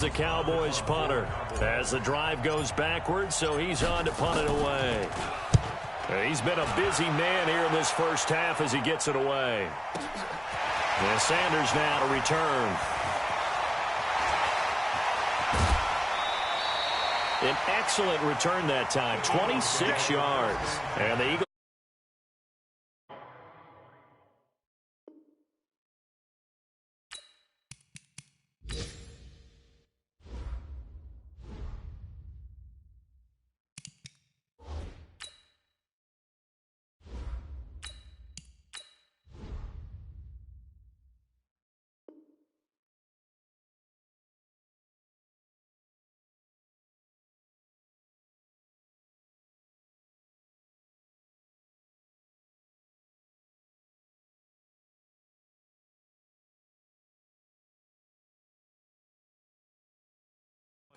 The Cowboys punter as the drive goes backwards, so he's on to punt it away. He's been a busy man here in this first half as he gets it away. And Sanders now to return. An excellent return that time, 26 yards. And the Eagles.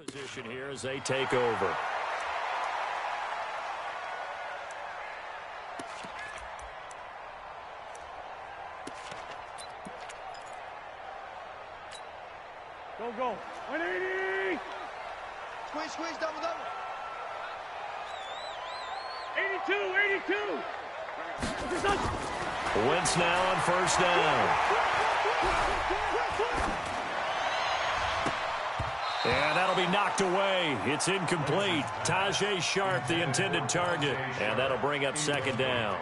Position here as they take over. Go. 180. Squeeze, double. 82. Wentz now on first down. And that'll be knocked away. It's incomplete. Tajay Sharp, the intended target. And that'll bring up second down.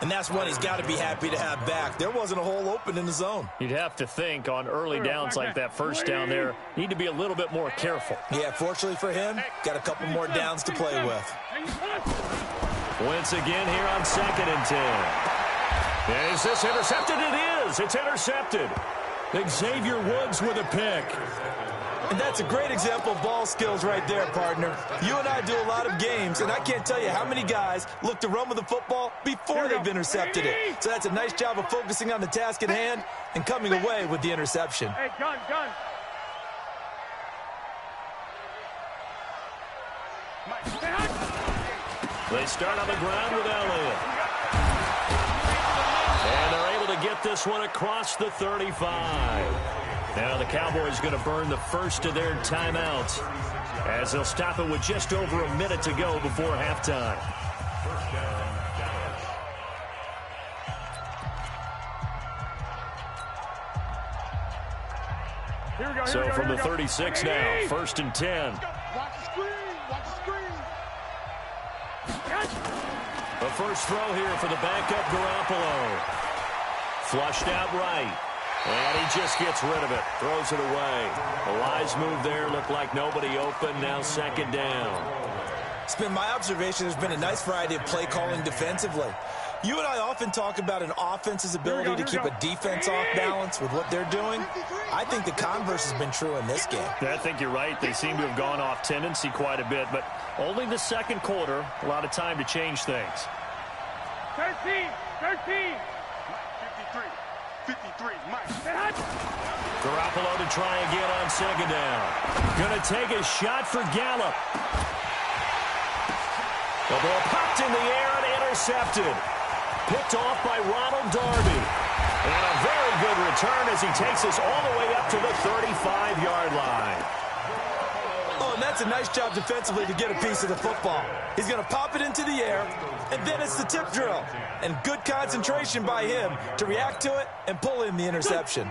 And that's one he's got to be happy to have back. There wasn't a hole open in the zone. You'd have to think on early downs like that first down there, need to be a little bit more careful. Yeah, fortunately for him, got a couple more downs to play with. Wentz again here on 2nd and 10. And is this intercepted? It is. It's intercepted. Xavier Woods with a pick. And that's a great example of ball skills right there, partner. You and I do a lot of games, and I can't tell you how many guys look to run with the football before they've intercepted it. So that's a nice job of focusing on the task at hand and coming away with the interception. Hey, gun. They start on the ground with Elliott. And they're able to get this one across the 35. Now the Cowboys going to burn the first of their timeouts as they'll stop it with just over a minute to go before halftime. So from the 36 now, 1st and 10. Watch the screen. The first throw here for the backup Garoppolo. Flushed out right. And he just gets rid of it. Throws it away. The wise move there. Looked like nobody open. Now 2nd down. It's been my observation there's been a nice variety of play calling defensively. You and I often talk about an offense's ability to keep a defense off balance with what they're doing. I think the converse has been true in this game. I think you're right. They seem to have gone off tendency quite a bit, but only the second quarter. A lot of time to change things. 13. 53, Mike. Garoppolo to try again on 2nd down. Going to take a shot for Gallup. The ball popped in the air and intercepted. Picked off by Ronald Darby. And a very good return as he takes us all the way up to the 35-yard line. Oh, and that's a nice job defensively to get a piece of the football. He's going to pop it into the air, and then it's the tip drill. And good concentration by him to react to it and pull in the interception.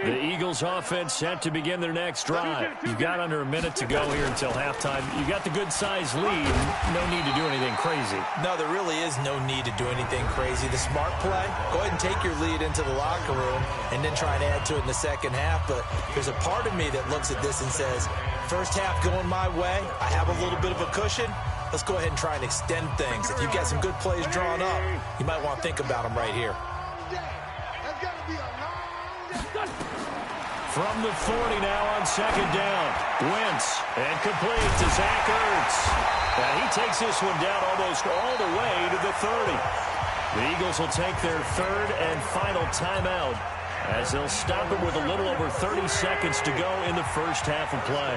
The Eagles offense set to begin their next drive. You've got under a minute to go here until halftime. You've got the good-sized lead. No need to do anything crazy. No, there really is no need to do anything crazy. The smart play, go ahead and take your lead into the locker room and then try and add to it in the second half. But there's a part of me that looks at this and says, first half going my way, I have a little bit of a cushion. Let's go ahead and try and extend things. If you've got some good plays drawn up, you might want to think about them right here. From the 40 now on 2nd down. Wentz and complete to Zach Ertz. And he takes this one down almost all the way to the 30. The Eagles will take their 3rd and final timeout as they'll stop it with a little over 30 seconds to go in the first half of play.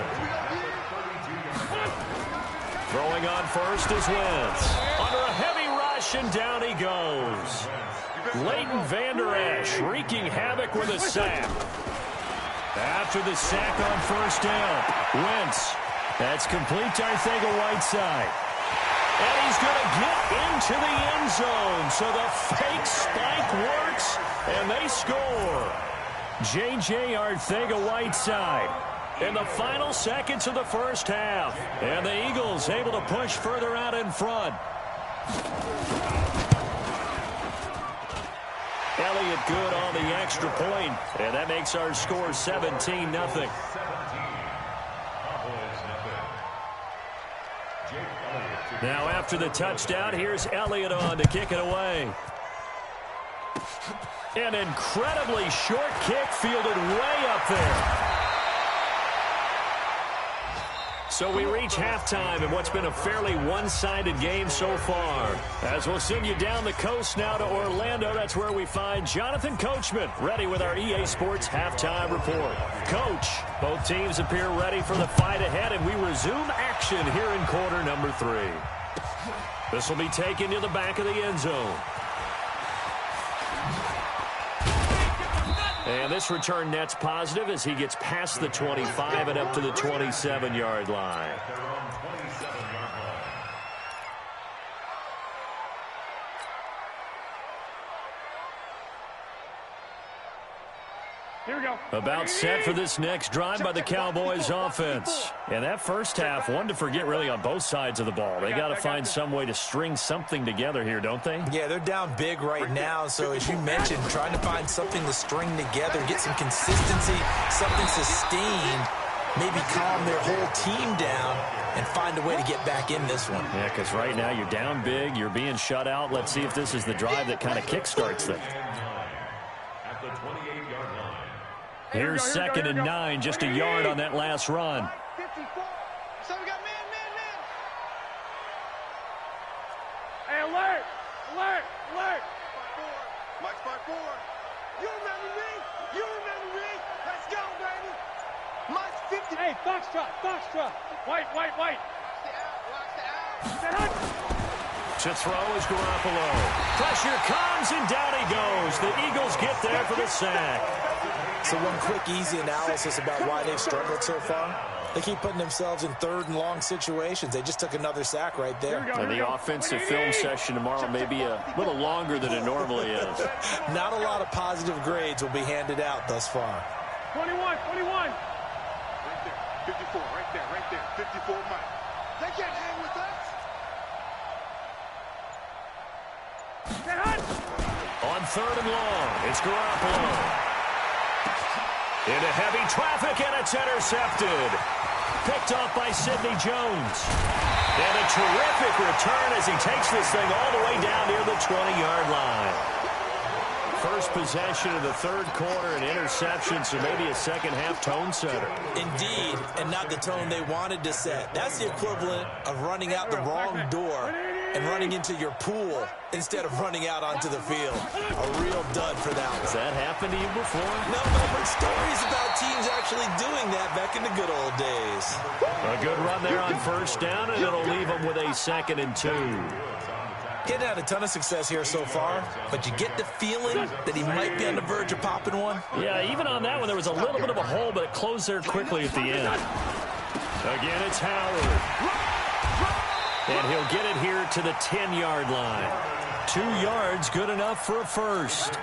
Throwing on first is Wentz. Under a heavy rush, and down he goes. Leighton Vander Esch wreaking havoc with a sack. After the sack on first down, Wentz. That's complete to Arcega-Whiteside. And he's going to get into the end zone. So the fake spike works, and they score. J.J. Arcega-Whiteside in the final seconds of the first half. And the Eagles able to push further out in front. Elliott good on the extra point, and that makes our score 17-0. Now after the touchdown, here's Elliott on to kick it away. An incredibly short kick fielded way up there. So we reach halftime in what's been a fairly one-sided game so far. As we'll send you down the coast now to Orlando, that's where we find Jonathan Coachman ready with our EA Sports halftime report. Coach, both teams appear ready for the fight ahead, and we resume action here in quarter number 3. This will be taken to the back of the end zone. And this return net's positive as he gets past the 25 and up to the 27-yard line. Here we go. About set for this next drive by the Cowboys offense. And that first half, one to forget really on both sides of the ball. They got to find some way to string something together here, don't they? Yeah, they're down big right now. So as you mentioned, trying to find something to string together, get some consistency, something sustained, maybe calm their whole team down and find a way to get back in this one. Yeah, because right now you're down big, you're being shut out. Let's see if this is the drive that kind of kickstarts them. Here's second and 9, just a yard on that last run. 54. So we got man. Hey, alert! Alert! Alert! Mike spot 4. You remember me? You remember me? Let's go, baby. Mike's 50. Hey, Foxtrot! Foxtrot! White! Watch the out. Set up! To throw is Garoppolo. Pressure comes, and down he goes. The Eagles get there for the sack. So one quick, easy analysis about why they've struggled so far. They keep putting themselves in third and long situations. They just took another sack right there. And the offensive film session tomorrow may be a little longer than it normally is. Not a lot of positive grades will be handed out thus far. 21! Right there. 54, right there. 54, Mike. They can't hang with us. Get hot! On third and long, it's Garoppolo. Into heavy traffic, and it's intercepted. Picked off by Sidney Jones. And a terrific return as he takes this thing all the way down near the 20-yard line. First possession of the third quarter, an interception, so maybe a second-half tone setter. Indeed, and not the tone they wanted to set. That's the equivalent of running out the wrong door and running into your pool instead of running out onto the field. A real dud for that one. Has that happened to you before? No, but I've heard stories about teams actually doing that back in the good old days. A good run there on first down, and it'll leave them with a 2nd and 2. Getting had a ton of success here so far, but you get the feeling that he might be on the verge of popping one. Yeah, even on that one, there was a little bit of a hole, but it closed there quickly at the end. Again, it's Howard. And he'll get it here to the 10-yard line. 2 yards, good enough for a first.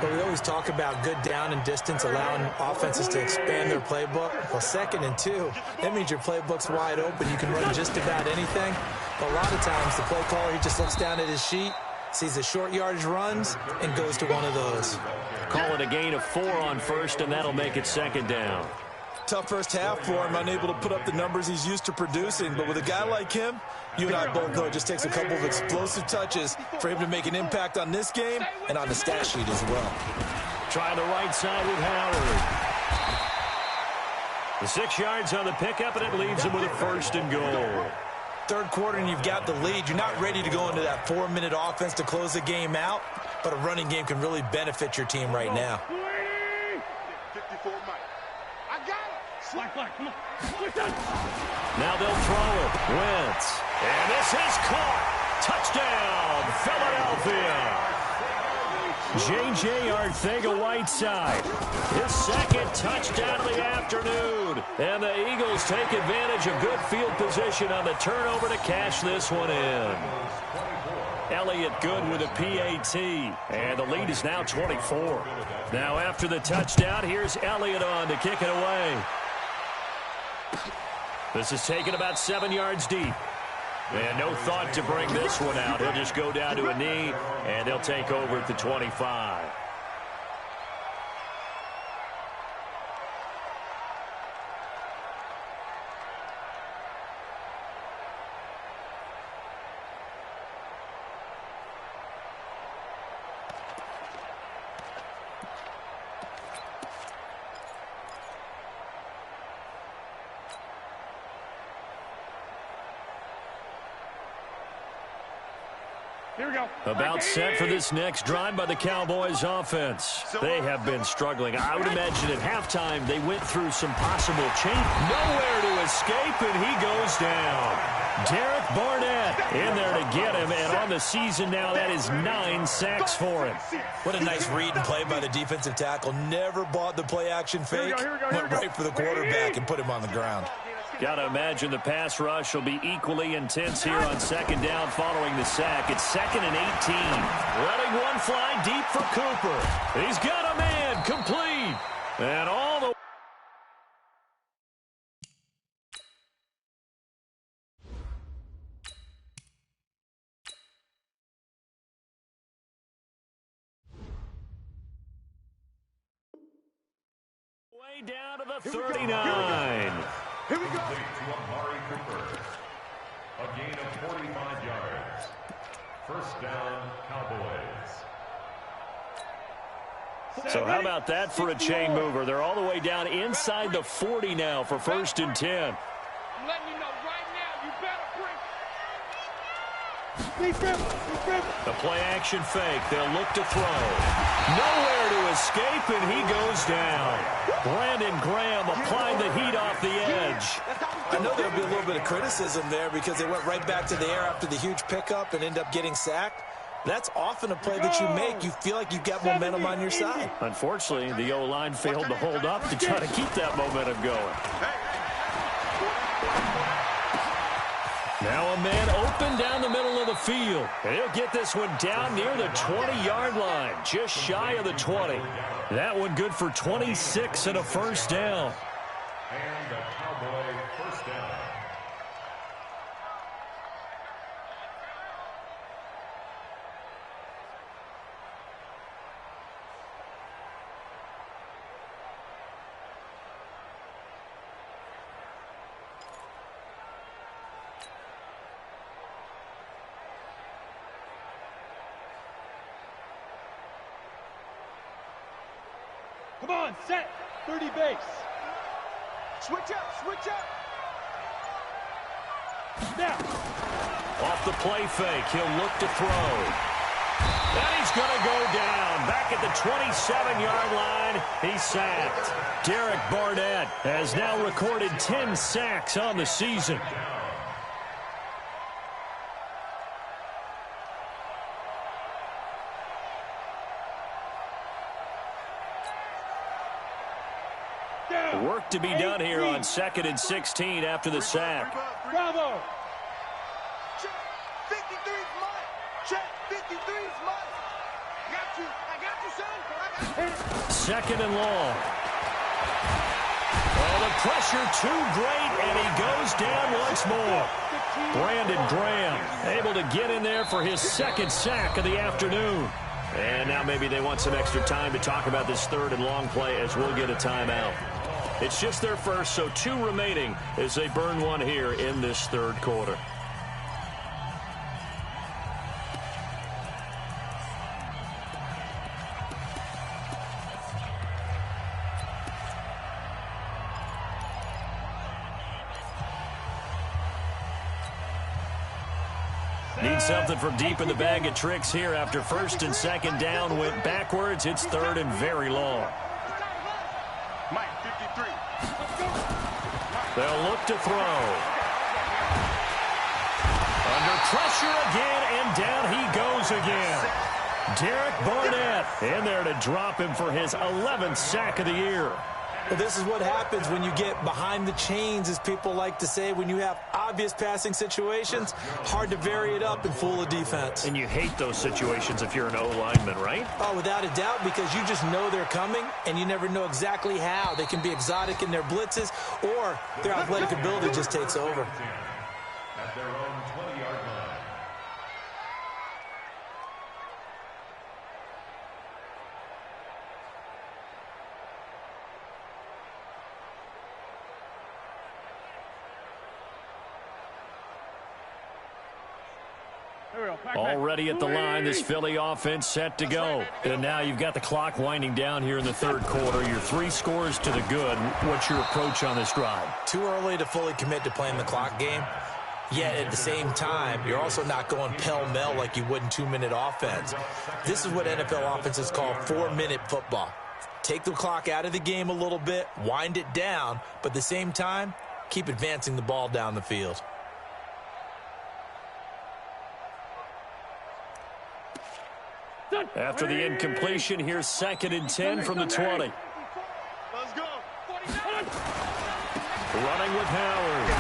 But we always talk about good down and distance, allowing offenses to expand their playbook. Well, 2nd and 2, that means your playbook's wide open. You can run just about anything. But a lot of times, the play caller, he just looks down at his sheet, sees the short yardage runs, and goes to one of those. Call it a gain of 4 on first, and that'll make it 2nd down. Tough first half for him, unable to put up the numbers he's used to producing. But with a guy like him, you and I both know it just takes a couple of explosive touches for him to make an impact on this game and on the stat sheet as well. Trying the right side with Howard. The 6 yards on the pickup, and it leaves him with a 1st and goal. Third quarter, and you've got the lead. You're not ready to go into that 4-minute offense to close the game out, but a running game can really benefit your team right now. 54, Mike. I got it. Slack, come on. Now they'll throw it. Wentz. And this is caught. Touchdown, Philadelphia. J.J. Arcega-Whiteside, his second touchdown of the afternoon. And the Eagles take advantage of good field position on the turnover to cash this one in. Elliott good with a PAT, and the lead is now 24. Now after the touchdown, here's Elliott on to kick it away. This is taken about 7 yards deep. And no thought to bring this one out. He'll just go down to a knee, and they'll take over at the 25. Here we go. About set for this next drive by the Cowboys offense. They have been struggling. I would imagine at halftime they went through some possible change. Nowhere to escape, and he goes down. Derek Barnett in there to get him, and on the season now, that is 9 sacks for him. What a nice read and play by the defensive tackle. Never bought the play-action fake. Went right for the quarterback and put him on the ground. Got to imagine the pass rush will be equally intense here on second down following the sack. It's 2nd and 18. Letting one fly deep for Cooper. He's got a man complete. And all the way down to the 39. Here we go. To Amari Cooper. A gain of 45 yards. First down, Cowboys. So how about that for a chain mover? They're all the way down inside the 40 now for 1st and 10. I'm letting you know right now, you better bring. The play-action fake. They'll look to throw. Nowhere to escape, and he goes down. Brandon Graham applying the heat off the edge. I know there'll be a little bit of criticism there because they went right back to the air after the huge pickup and end up getting sacked. That's often a play that you make. You feel like you've got momentum on your side. Unfortunately, the O-line failed to hold up to try to keep that momentum going. Now a man open down the middle of the field. And he'll get this one down near the 20-yard line, just shy of the 20. That one good for 26 and a first down. And the Cowboy first down. Come on, set. 30 base. Switch up, switch up. Now. Off the play fake, he'll look to throw. And he's going to go down. Back at the 27-yard line, he's sacked. Derek Barnett has now recorded 10 sacks on the season. Work to be done here on 2nd and 16 after the sack. Bravo. Check. 53's mine. Check. 53's mine. I got you, son. I got you. 2nd and long. Oh, the pressure too great, and he goes down once more. Brandon Graham able to get in there for his 2nd sack of the afternoon. And now maybe they want some extra time to talk about this 3rd and long play as we'll get a timeout. It's just their first, so 2 remaining as they burn one here in this 3rd quarter. Need something from deep in the bag of tricks here after 1st and 2nd down went backwards. It's 3rd and very long. Mike, 53. They'll look to throw. Under pressure again, and down he goes again. Derek Barnett in there to drop him for his 11th sack of the year. Well, this is what happens when you get behind the chains, as people like to say. When you have obvious passing situations, hard to vary it up and fool a defense. And you hate those situations if you're an O-lineman, right? Oh, without a doubt, because you just know they're coming, and you never know exactly how. They can be exotic in their blitzes, or their athletic ability just takes over. At their own 20-yard line. Already at the line, this Philly offense set to go. And now you've got the clock winding down here in the third quarter. Your 3 scores to the good. What's your approach on this drive? Too early to fully commit to playing the clock game. Yet at the same time, you're also not going pell-mell like you would in 2-minute offense. This is what NFL offenses call 4-minute football. Take the clock out of the game a little bit, wind it down, but at the same time, keep advancing the ball down the field. After the incompletion, here's 2nd and 10 from the 20. Let's go. Running with Howard.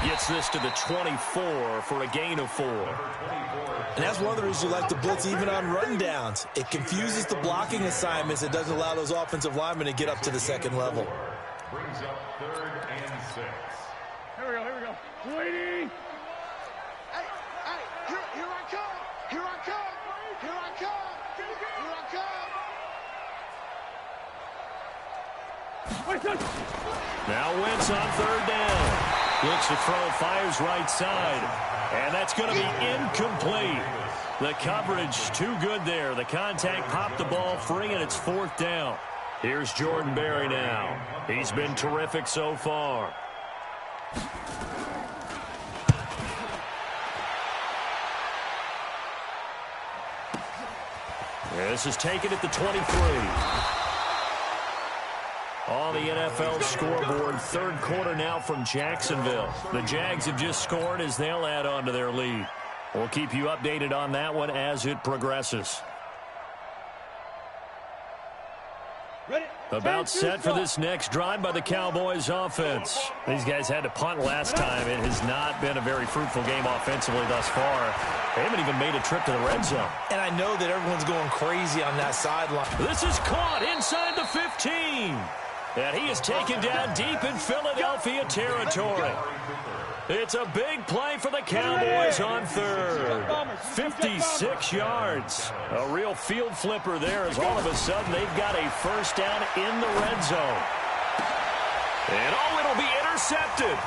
Gets this to the 24 for a gain of 4. And that's one of the reasons you like to blitz even on rundowns. It confuses the blocking assignments. It doesn't allow those offensive linemen to get up to the second level. Brings up 3rd and 6. Here we go. Waiting. Hey, here I come. Here I come. Here I come. Here I come. Now Wentz on 3rd down. Looks to throw, fires right side. And that's going to be incomplete. The coverage too good there. The contact popped the ball free, and it's 4th down. Here's Jordan Berry now. He's been terrific so far. This is taken at the 23. On the NFL scoreboard, 3rd quarter now from Jacksonville. The Jags have just scored as they'll add on to their lead. We'll keep you updated on that one as it progresses. About set for this next drive by the Cowboys offense. These guys had to punt last time. It has not been a very fruitful game offensively thus far. They haven't even made a trip to the red zone. And I know that everyone's going crazy on that sideline. This is caught inside the 15. And he is taken down deep in Philadelphia territory. It's a big play for the Cowboys on 3rd. 56 yards. A real field flipper there as all of a sudden they've got a 1st down in the red zone. And oh, it'll be intercepted.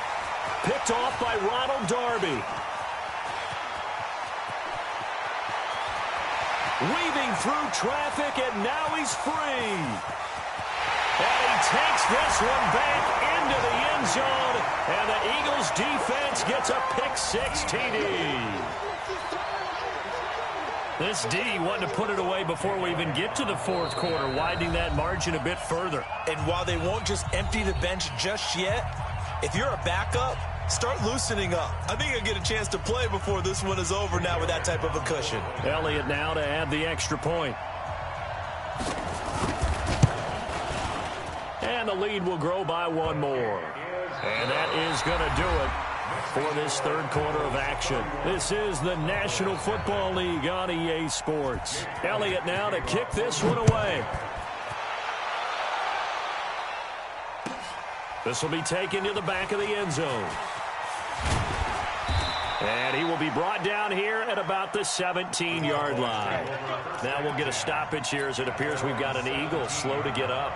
Picked off by Ronald Darby. Weaving through traffic, and now he's free. And he takes this one back into the end zone, and the Eagles defense gets a pick-6 TD. This D wanted to put it away before we even get to the 4th quarter, widening that margin a bit further. And while they won't just empty the bench just yet, if you're a backup, start loosening up. I think you'll get a chance to play before this one is over now with that type of a cushion. Elliott now to add the extra point. And the lead will grow by 1 more. And that is going to do it for this 3rd quarter of action. This is the National Football League on EA Sports. Elliott now to kick this one away. This will be taken to the back of the end zone. And he will be brought down here at about the 17-yard line. Now we'll get a stoppage here as it appears we've got an Eagle slow to get up.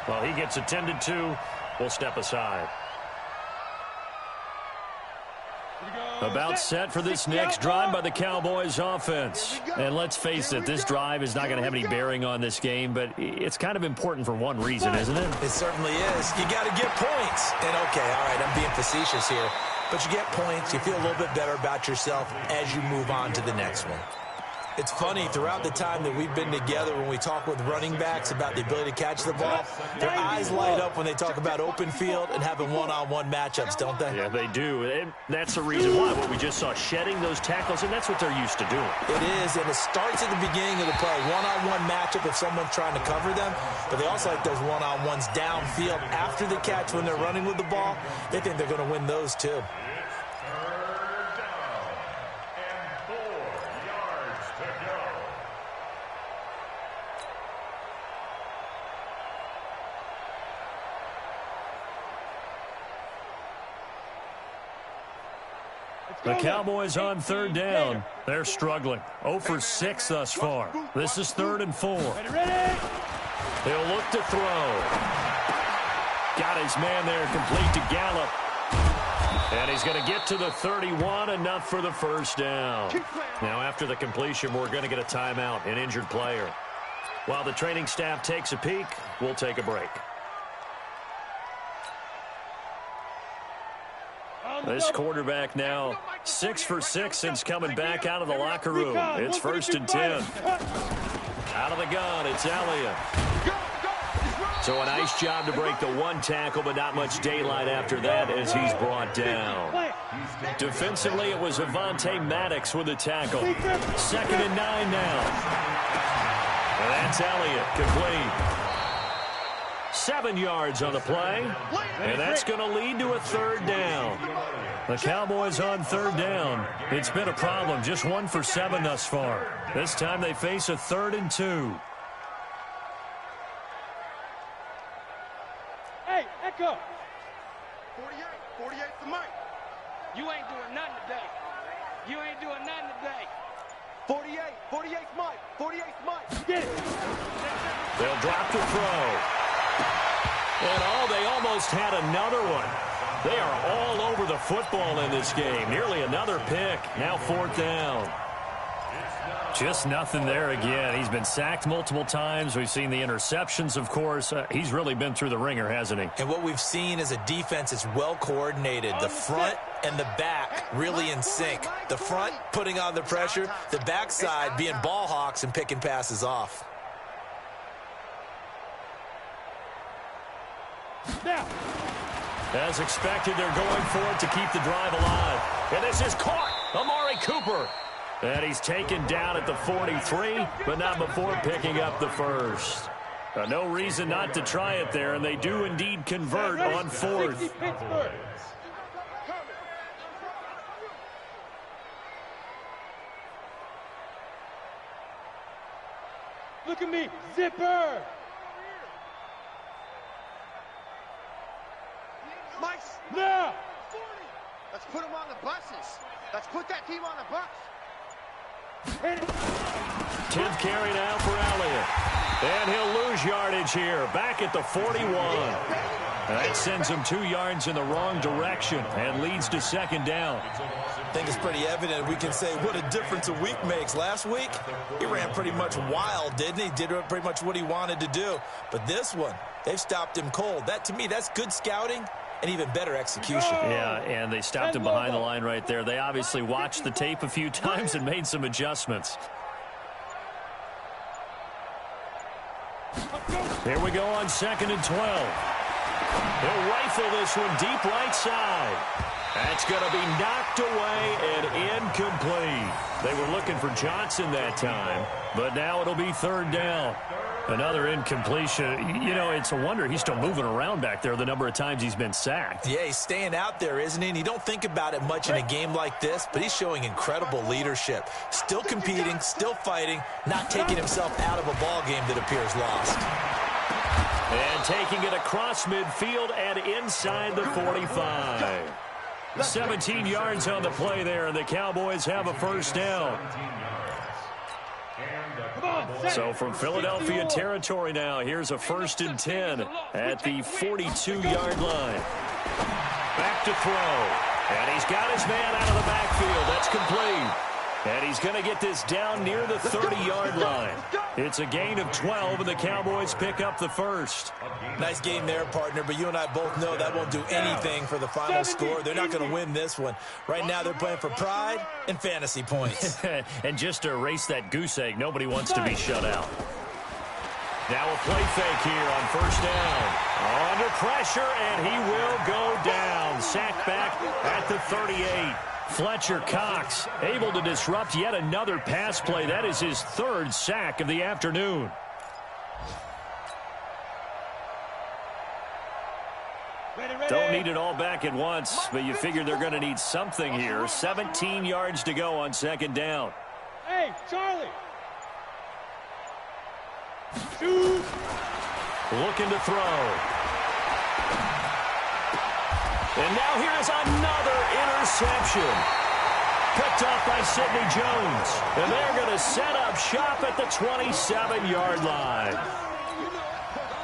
Well, he gets attended to. We'll step aside. About set for this next drive by the Cowboys offense. And let's face it, this drive is not going to have any bearing on this game, but it's kind of important for one reason, isn't it? It certainly is. You got to get points. And okay, all right, I'm being facetious here. But you get points, you feel a little bit better about yourself as you move on to the next one. It's funny, throughout the time that we've been together, when we talk with running backs about the ability to catch the ball, their eyes light up when they talk about open field and having one-on-one matchups, don't they? Yeah, they do. And that's the reason why. What we just saw, shedding those tackles, and that's what they're used to doing. It is, and it starts at the beginning of the play. One-on-one matchup if someone's trying to cover them, but they also like those one-on-ones downfield after the catch when they're running with the ball. They think they're going to win those too. The Cowboys on third down. They're struggling. 0 for 6 thus far. This is 3rd and 4. He'll look to throw. Got his man there, complete to Gallup. And he's going to get to the 31, enough for the first down. Now, after the completion, we're going to get a timeout, an injured player. While the training staff takes a peek, we'll take a break. This quarterback now 6 for 6 since coming back out of the locker room. It's 1st and 10. Out of the gun, it's Elliott. So a nice job to break the one tackle, but not much daylight after that as he's brought down. Defensively, it was Avonte Maddox with a tackle. 2nd and 9 now. And that's Elliott, complete. 7 yards on the play, and that's going to lead to a 3rd down. The Cowboys on 3rd down. It's been a problem, just 1 for 7 thus far. This time they face a 3rd and 2. Hey, Echo. 48 for Mike. You ain't doing nothing today. You ain't doing nothing today. 48 Mike. 48 Mike. Get it. They'll drop to throw. And they almost had another one. They are all over the football in this game. Nearly another pick. Now 4th down. Just nothing there again. He's been sacked multiple times. We've seen the interceptions, of course. He's really been through the ringer, hasn't he? And what we've seen is a defense that's well coordinated. The front and the back really in sync. The front putting on the pressure. The backside being ball hawks and picking passes off. Now. As expected, they're going for it to keep the drive alive. And this is caught. Amari Cooper. And he's taken down at the 43, but not before picking up the first. No reason not to try it there, and they do indeed convert on 4th. Look at me, zipper. Mike. Now. Let's put them on the buses. Let's put that team on the bus. 10th carry now for Elliott. And he'll lose yardage here. Back at the 41. That sends him 2 yards in the wrong direction and leads to 2nd down. I think it's pretty evident. We can say what a difference a week makes. Last week, he ran pretty much wild, didn't he? Did pretty much what he wanted to do. But this one, they've stopped him cold. That, to me, that's good scouting and even better execution. Yeah, and they stopped him behind the line right there. They obviously watched the tape a few times and made some adjustments. Here we go on 2nd and 12. He'll rifle this one deep right side. That's going to be knocked away and incomplete. They were looking for Johnson that time, but now it'll be 3rd down. Another incompletion. You know, it's a wonder he's still moving around back there the number of times he's been sacked. Yeah, he's staying out there, isn't he? And you don't think about it much in a game like this, but he's showing incredible leadership. Still competing, still fighting, not taking himself out of a ball game that appears lost. And taking it across midfield and inside the 45. 17 yards on the play there, and the Cowboys have a 1st down. So from Philadelphia territory now, here's a 1st and 10 at the 42-yard line. Back to throw. And he's got his man out of the backfield. That's complete. And he's going to get this down near the 30-yard line. It's a gain of 12, and the Cowboys pick up the first. Nice game there, partner, but you and I both know that won't do anything for the final score. They're not going to win this one. Right now, they're playing for pride and fantasy points. And just to erase that goose egg, nobody wants to be shut out. Now a play fake here on first down. Under pressure, and he will go down. Sacked back at the 38. Fletcher Cox able to disrupt yet another pass play. That is his third sack of the afternoon. Don't need it all back at once, but you figure they're going to need something here. 17 yards to go on second down. Hey, Charlie. Shoot. Looking to throw. And now here's another interception. Picked off by Sidney Jones. And they're going to set up shop at the 27-yard line.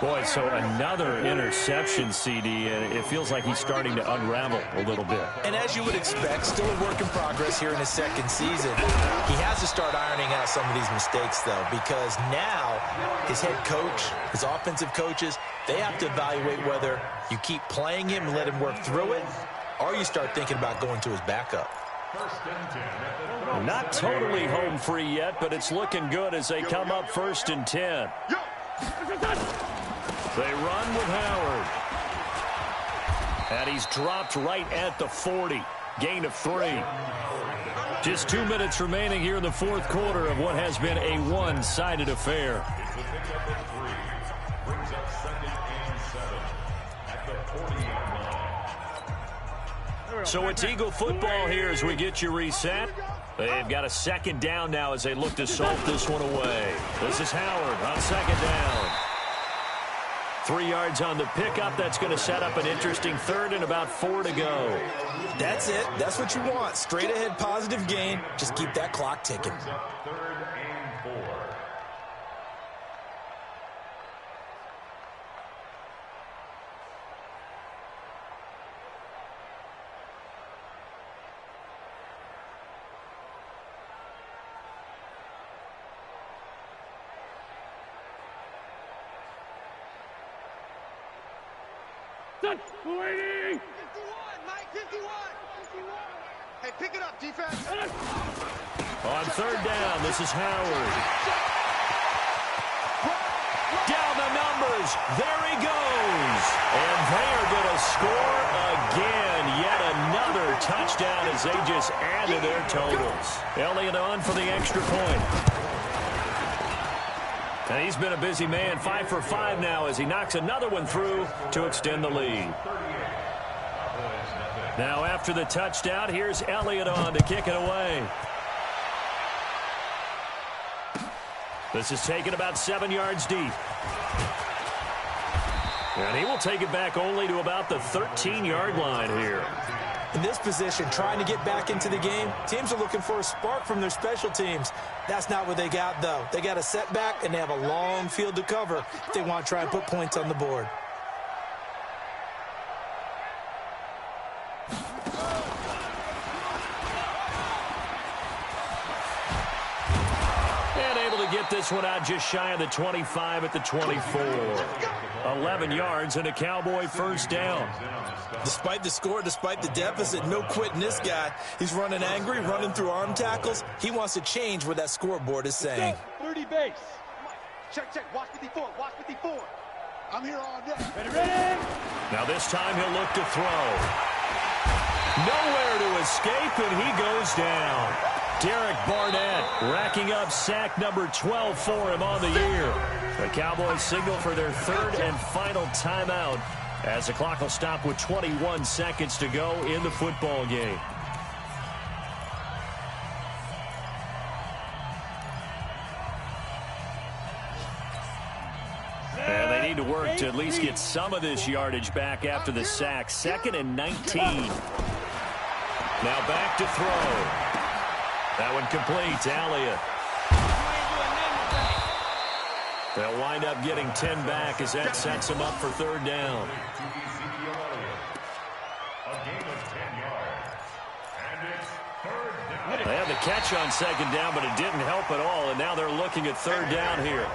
Boy, so another interception, CD, and it feels like he's starting to unravel a little bit. And as you would expect, still a work in progress here in his second season. He has to start ironing out some of these mistakes, though, because now his head coach, his offensive coaches, they have to evaluate whether you keep playing him and let him work through it, or you start thinking about going to his backup. Not totally home free yet, but it's looking good as they come up 1st and 10. They run with Howard. And he's dropped right at the 40. Gain of 3. Just 2 minutes remaining here in the fourth quarter of what has been a one-sided affair. So it's Eagle football here as we get you reset. They've got a second down now as they look to salt this one away. This is Howard on second down. 3 yards on the pickup. That's going to set up an interesting third and about 4 to go. That's it. That's what you want. Straight ahead positive gain. Just keep that clock ticking. Waiting! 51, Mike, 51! Hey, pick it up, defense. On third down, this is Howard. Down the numbers. There he goes. And they are going to score again. Yet another touchdown as they just add to their totals. Elliott on for the extra point. And he's been a busy man, 5 for 5 now as he knocks another one through to extend the lead. Now after the touchdown, here's Elliott on to kick it away. This is taken about 7 yards deep. And he will take it back only to about the 13-yard line here. In this position, trying to get back into the game, teams are looking for a spark from their special teams. That's not what they got, though. They got a setback, and they have a long field to cover if they want to try and put points on the board. And able to get this one out just shy of the 25 at the 24. 11 yards and a Cowboy first down. Despite the score, despite the deficit, no quitting this guy. He's running angry, running through arm tackles. He wants to change what that scoreboard is saying. 30 base. Check, check. Watch 54. Watch 54. I'm here all day. Ready? Now this time he'll look to throw. Nowhere to escape, and he goes down. Derek Barnett racking up sack number 12 for him on the year. The Cowboys signal for their third and final timeout as the clock will stop with 21 seconds to go in the football game. And they need to work to at least get some of this yardage back after the sack. 2nd and 19. Now back to throw. That one complete to Elliott. They'll wind up getting 10 back as that sets them up for third down. A gain of 10 yards. And it's third down. They had the catch on second down, but it didn't help at all, and now they're looking at third down here.